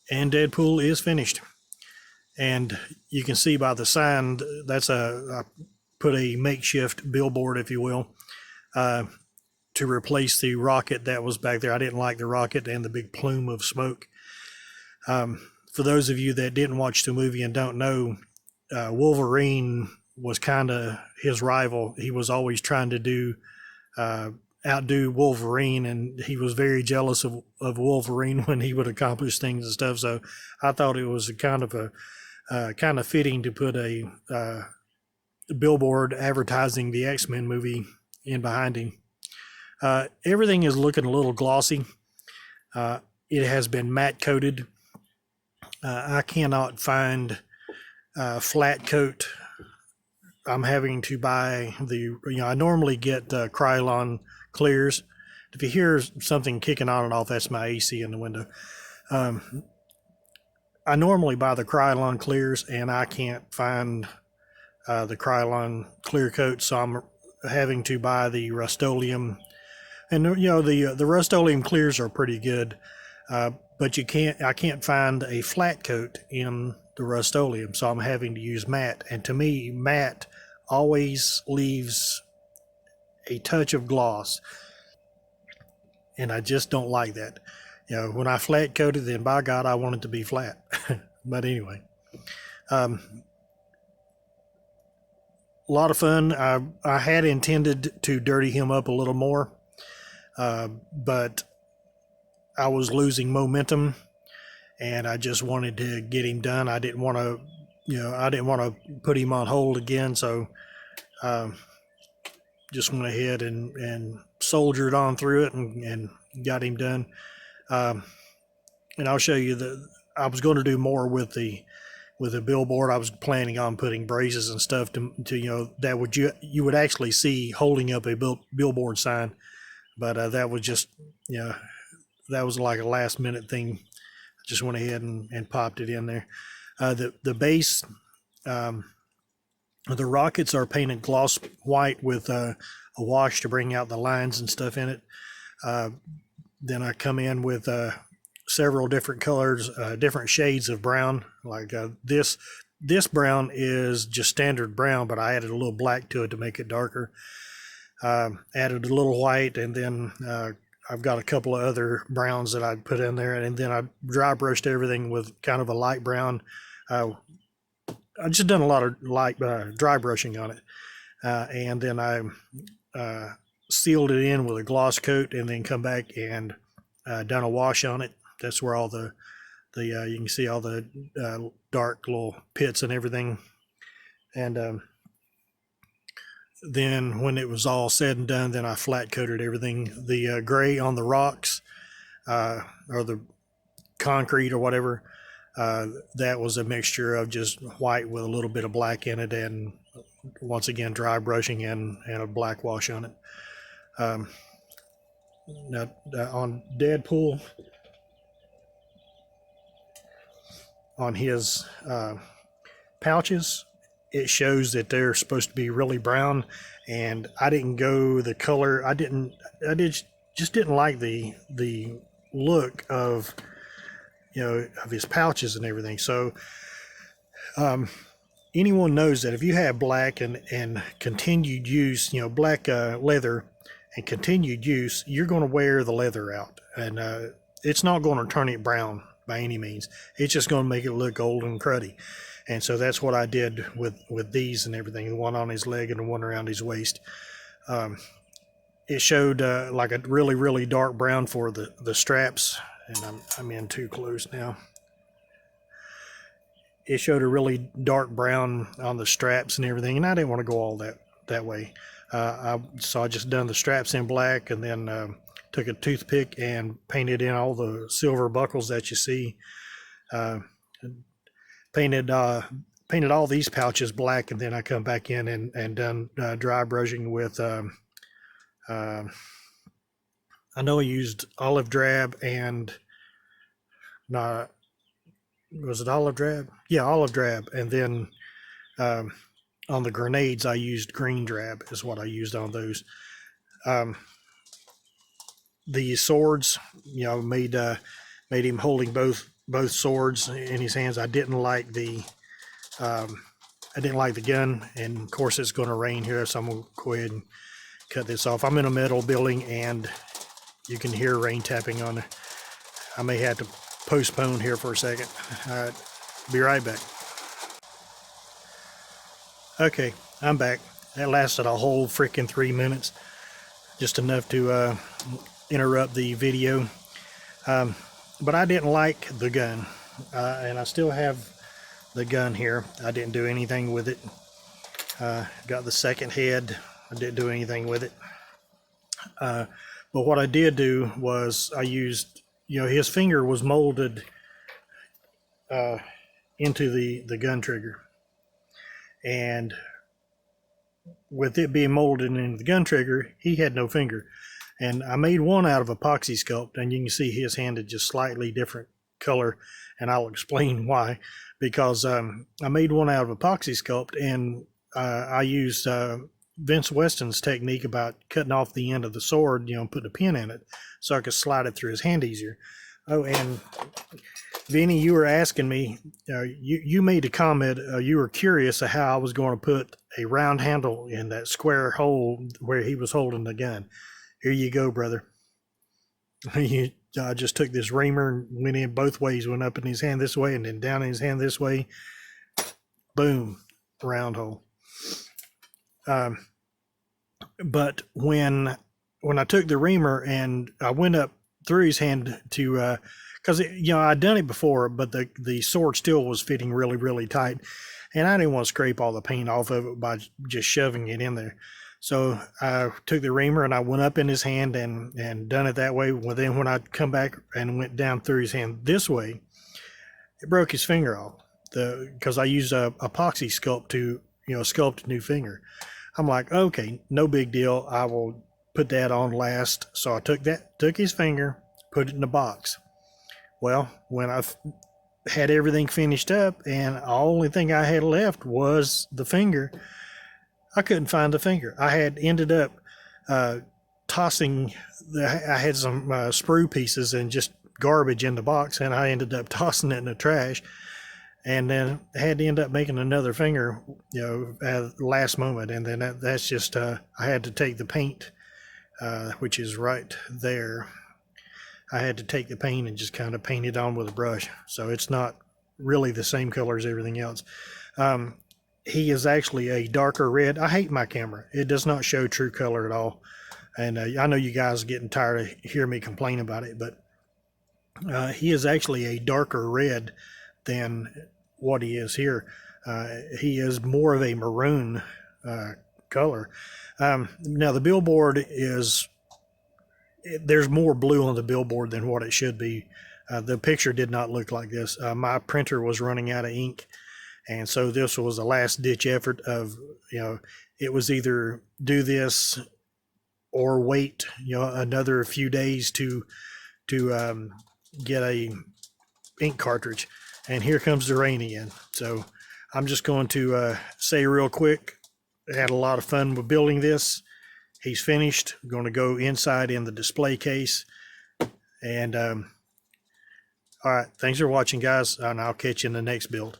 And Deadpool is finished. And you can see by the sign, I put a makeshift billboard, if you will, to replace the rocket that was back there. I didn't like the rocket and the big plume of smoke. For those of you that didn't watch the movie and don't know, Wolverine was kind of his rival. He was always trying to outdo Wolverine, and he was very jealous of Wolverine when he would accomplish things and stuff. So I thought it was kind of fitting to put a billboard advertising the X-Men movie in behind him. Everything is looking a little glossy. It has been matte coated. I cannot find flat coat. I'm having to buy I normally get Krylon clears. If you hear something kicking on and off, that's my AC in the window. I normally buy the Krylon clears, and I can't find the Krylon clear coat, so I'm having to buy the Rust-Oleum. And the Rust-Oleum clears are pretty good, but I can't find a flat coat in the Rust-Oleum, so I'm having to use matte. And to me, matte always leaves a touch of gloss, and I just don't like that. When I flat coat it, then by God, I want it to be flat. But anyway, a lot of fun. I had intended to dirty him up a little more, but I was losing momentum, and I just wanted to get him done. I didn't want to put him on hold again, so just went ahead and soldiered on through it and got him done. And I'll show you I was going to do more with the billboard. I was planning on putting braces and stuff to that you would actually see holding up a billboard sign, but that was just that was like a last minute thing. I just went ahead and popped it in there. The base, the rockets are painted gloss white with a wash to bring out the lines and stuff in it. Then I come in with several different colors, different shades of brown. Like this brown is just standard brown, but I added a little black to it to make it darker. Added a little white, and then I've got a couple of other browns that I put in there, and then I dry brushed everything with kind of a light brown. I just done a lot of light dry brushing on it, and then I sealed it in with a gloss coat, and then come back and done a wash on it. That's where all the you can see all the dark little pits and everything. And then when it was all said and done, then I flat coated everything. The gray on the rocks or the concrete or whatever, that was a mixture of just white with a little bit of black in it, and once again dry brushing and a black wash on it. Now on Deadpool, on his pouches, it shows that they're supposed to be really brown, and I didn't go the color. I just didn't like the look of of his pouches and everything. So anyone knows that if you have black and continued use, black leather and continued use, you're going to wear the leather out, and it's not going to turn it brown by any means. It's just going to make it look old and cruddy. And so that's what I did with these and everything, the one on his leg and the one around his waist. It showed like a really, really dark brown for the straps, and I'm in too close now. It showed a really dark brown on the straps and everything, and I didn't want to go all that way. So I just done the straps in black, and then took a toothpick and painted in all the silver buckles that you see. Painted all these pouches black, and then I come back in and done dry brushing with I know I used olive drab and not, was it olive drab? Yeah, olive drab. And then on the grenades, I used green drab is what I used on those. The swords, made him holding both both swords in his hands. I didn't like the gun, and of course it's going to rain here, so I'm going to go ahead and cut this off. I'm in a metal building, and you can hear rain tapping on it. I may have to postpone here for a second. All right, be right back. Okay, I'm back. That lasted a whole freaking 3 minutes, just enough to interrupt the video. But I didn't like the gun, and I still have the gun here. I didn't do anything with it. Got the second head. I didn't do anything with it. But what I did do was I used, his finger was molded into the gun trigger. And with it being molded into the gun trigger, he had no finger. And I made one out of epoxy sculpt, and you can see his hand is just slightly different color, and I'll explain why. Because I made one out of epoxy sculpt, and I used Vince Weston's technique about cutting off the end of the sword, putting a pin in it, so I could slide it through his hand easier. Oh, and Vinny, you were asking me, you made a comment, you were curious of how I was going to put a round handle in that square hole where he was holding the gun. Here you go, brother. I just took this reamer and went in both ways, went up in his hand this way and then down in his hand this way. Boom, round hole. But when I took the reamer and I went up through his hand to, because I'd done it before, but the sword still was fitting really, really tight, and I didn't want to scrape all the paint off of it by just shoving it in there. So I took the reamer and I went up in his hand and done it that way. Well, then when I come back and went down through his hand this way, it broke his finger off. Because I used a epoxy sculpt to sculpt a new finger. I'm like, okay, no big deal. I will put that on last. So I took his finger, put it in the box. Well, when I had everything finished up and the only thing I had left was the finger, I couldn't find the finger. I had ended up tossing, I had some sprue pieces and just garbage in the box, and I ended up tossing it in the trash, and then had to end up making another finger, at the last moment. And then that's just, I had to take the paint, which is right there. I had to take the paint and just kind of paint it on with a brush. So it's not really the same color as everything else. He is actually a darker red. I hate my camera. It does not show true color at all. And I know you guys are getting tired of hearing me complain about it, but he is actually a darker red than what he is here. He is more of a maroon color. Now the billboard is, there's more blue on the billboard than what it should be. The picture did not look like this. My printer was running out of ink, and so this was a last ditch effort of, it was either do this or wait, another few days to get a ink cartridge. And here comes the rain again. So I'm just going to say real quick, I had a lot of fun with building this. He's finished. I'm going to go inside in the display case. And all right, thanks for watching, guys, and I'll catch you in the next build.